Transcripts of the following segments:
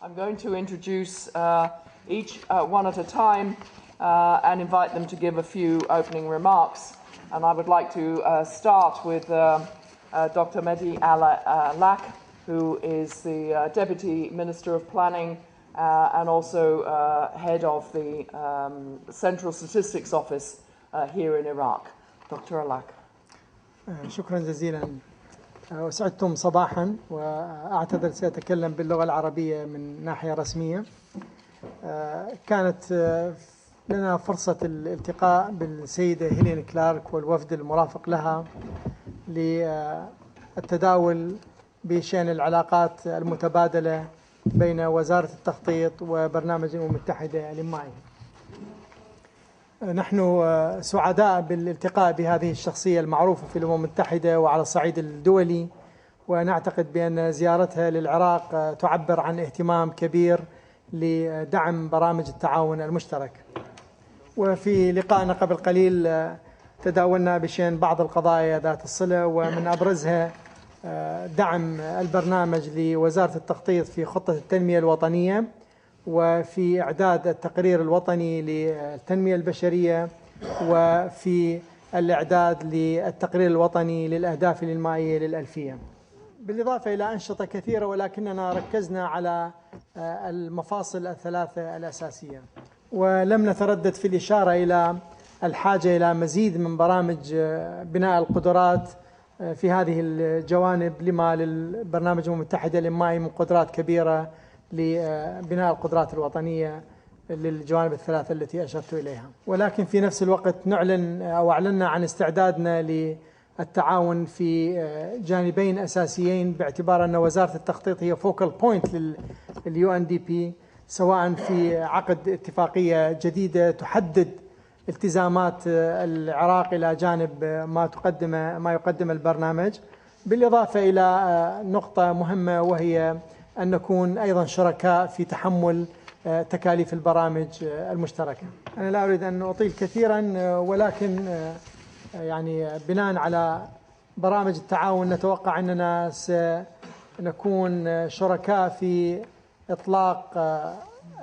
I'm going to introduce each one at a time and invite them to give a few opening remarks. And I would like to start with Dr. Mehdi Alak, who is the Deputy Minister of Planning and also head of the Central Statistics Office here in Iraq. Dr. Alak. شكرا جزيلا. أسعدتم صباحا وأعتذر سأتكلم باللغة العربية من ناحية رسمية. كانت لنا فرصة الالتقاء بالسيدة هيلين كلارك والوفد المرافق لها للتداول بشأن العلاقات المتبادلة بين وزارة التخطيط وبرنامج الأمم المتحدة الإنمائي. نحن سعداء بالالتقاء بهذه الشخصية المعروفة في الأمم المتحدة وعلى الصعيد الدولي، ونعتقد بأن زيارتها للعراق تعبر عن اهتمام كبير لدعم برامج التعاون المشترك. وفي لقائنا قبل قليل تداولنا بشأن بعض القضايا ذات الصلة، ومن أبرزها دعم البرنامج لوزارة التخطيط في خطة التنمية الوطنية وفي إعداد التقرير الوطني للتنمية البشرية وفي الإعداد للتقرير الوطني للأهداف الإنمائية للألفية، بالإضافة إلى أنشطة كثيرة، ولكننا ركزنا على المفاصل الثلاثة الأساسية. ولم نتردد في الإشارة إلى الحاجة إلى مزيد من برامج بناء القدرات في هذه الجوانب، لما للبرنامج الأمم المتحدة الإنمائي من قدرات كبيرة لبناء القدرات الوطنية للجوانب الثلاثة التي أشرت إليها. ولكن في نفس الوقت نعلن أو أعلنا عن استعدادنا للتعاون في جانبين أساسيين، باعتبار أن وزارة التخطيط هي فوكال بوينت للUNDP، سواء في عقد اتفاقية جديدة تحدد التزامات العراق إلى جانب ما يقدم البرنامج، بالإضافة إلى نقطة مهمة وهي أن نكون أيضا شركاء في تحمل تكاليف البرامج المشتركة. أنا لا أريد أن أطيل كثيرا، ولكن يعني بناء على برامج التعاون نتوقع أننا سنكون شركاء في إطلاق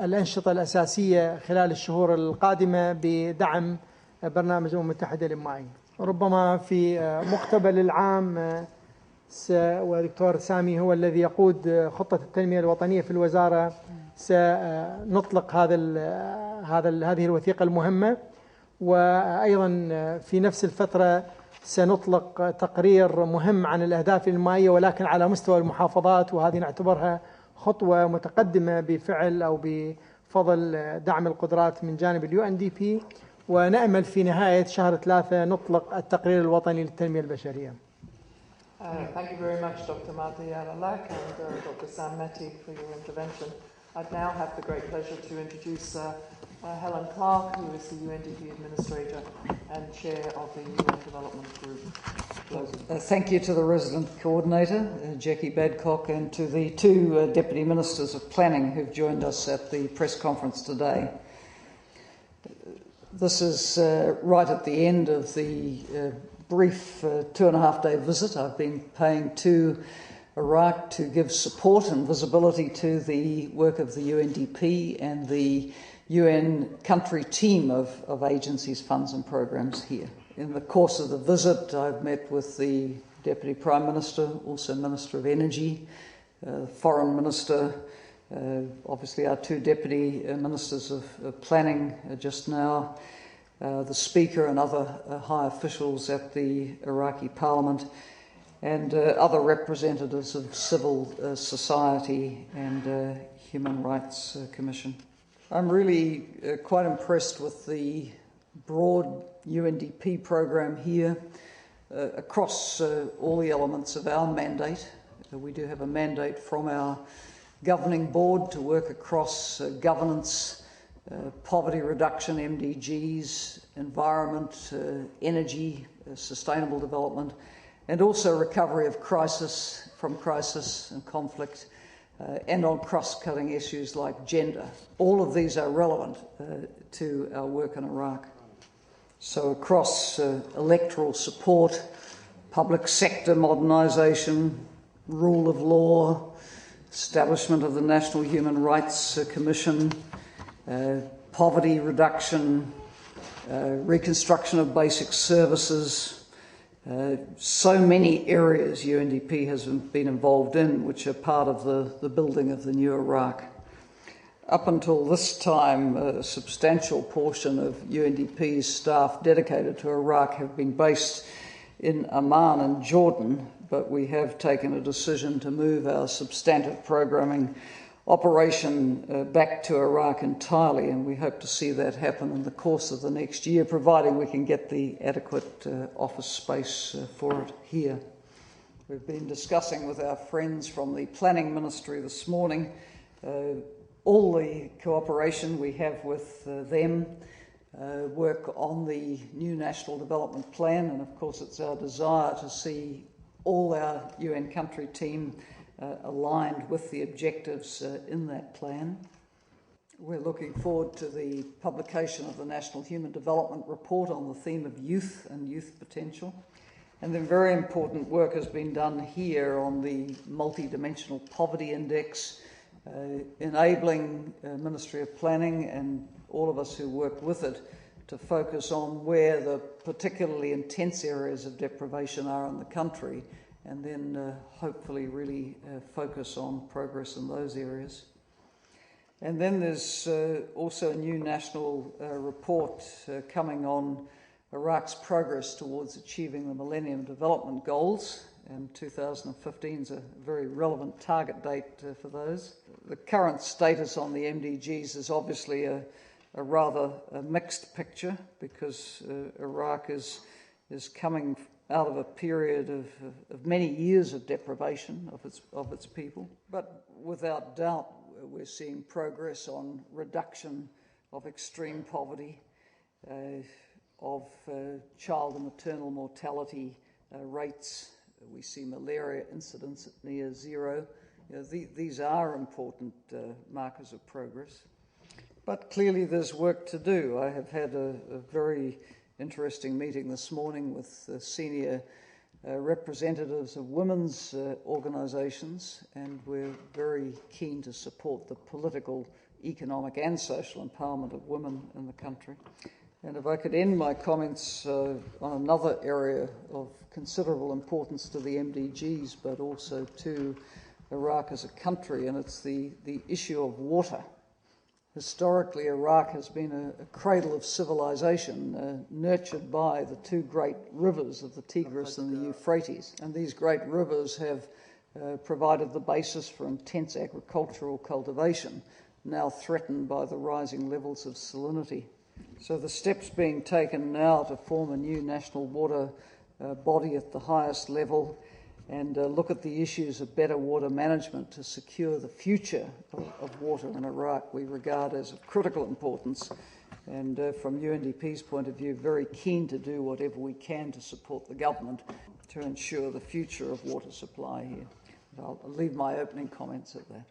الأنشطة الأساسية خلال الشهور القادمة بدعم برنامج الأمم المتحدة الإنمائي. ربما في مقتبل العام ودكتور سامي هو الذي يقود خطة التنمية الوطنية في الوزارة، سنطلق هذه الوثيقة المهمة، وأيضا في نفس الفترة سنطلق تقرير مهم عن الأهداف الإنمائية ولكن على مستوى المحافظات، وهذه نعتبرها خطوة متقدمة بفعل أو بفضل دعم القدرات من جانب الUNDP. ونأمل في نهاية شهر 3 نطلق التقرير الوطني للتنمية البشرية. Thank you very much, Dr. Mehdi Alak and Dr. Sam Mehdi, for your intervention. I'd now have the great pleasure to introduce Helen Clark, who is the UNDP Administrator and Chair of the UN Development Group. Thank you to the Resident Coordinator, Jackie Badcock, and to the two Deputy Ministers of Planning who've joined us at the press conference today. This is right at the end of the brief 2.5-day visit I've been paying to Iraq to give support and visibility to the work of the UNDP and the UN country team of agencies, funds and programs here. In the course of the visit, I've met with the Deputy Prime Minister, also Minister of Energy, Foreign Minister, obviously our two Deputy Ministers of Planning just now, the Speaker and other high officials at the Iraqi Parliament, and other representatives of civil society and Human Rights Commission. I'm really quite impressed with the broad UNDP program here across all the elements of our mandate. We do have a mandate from our governing board to work across governance, poverty reduction, MDGs, environment, energy, sustainable development, and also recovery of crisis and conflict, and on cross-cutting issues like gender. All of these are relevant to our work in Iraq. So across electoral support, public sector modernisation, rule of law, establishment of the National Human Rights Commission, poverty reduction, reconstruction of basic services, so many areas UNDP has been involved in which are part of the building of the new Iraq. Up until this time, a substantial portion of UNDP's staff dedicated to Iraq have been based in Amman and Jordan, but we have taken a decision to move our substantive programming operation back to Iraq entirely, and we hope to see that happen in the course of the next year, providing we can get the adequate office space for it here. We've been discussing with our friends from the Planning Ministry this morning all the cooperation we have with them, work on the new National Development Plan, and of course it's our desire to see all our UN country team aligned with the objectives in that plan. We're looking forward to the publication of the National Human Development Report on the theme of youth and youth potential. And then very important work has been done here on the multi-dimensional poverty index, enabling Ministry of Planning and all of us who work with it to focus on where the particularly intense areas of deprivation are in the country, and then hopefully really focus on progress in those areas. And then there's also a new national report coming on Iraq's progress towards achieving the Millennium Development Goals, and 2015 is a very relevant target date for those. The current status on the MDGs is obviously a rather mixed picture, because Iraq is coming out of a period of many years of deprivation of its people. But without doubt, we're seeing progress on reduction of extreme poverty, of child and maternal mortality rates. We see malaria incidence at near zero. These are important markers of progress. But clearly there's work to do. I have had a very interesting meeting this morning with senior representatives of women's organisations, and we're very keen to support the political, economic and social empowerment of women in the country. And if I could end my comments on another area of considerable importance to the MDGs, but also to Iraq as a country, and it's the issue of water. Historically, Iraq has been a cradle of civilization, nurtured by the two great rivers of the Tigris and the Euphrates. And these great rivers have provided the basis for intense agricultural cultivation, now threatened by the rising levels of salinity. So the steps being taken now to form a new national water body at the highest level, and look at the issues of better water management to secure the future of water in Iraq, we regard as of critical importance, and from UNDP's point of view, very keen to do whatever we can to support the government to ensure the future of water supply here. I'll leave my opening comments at that.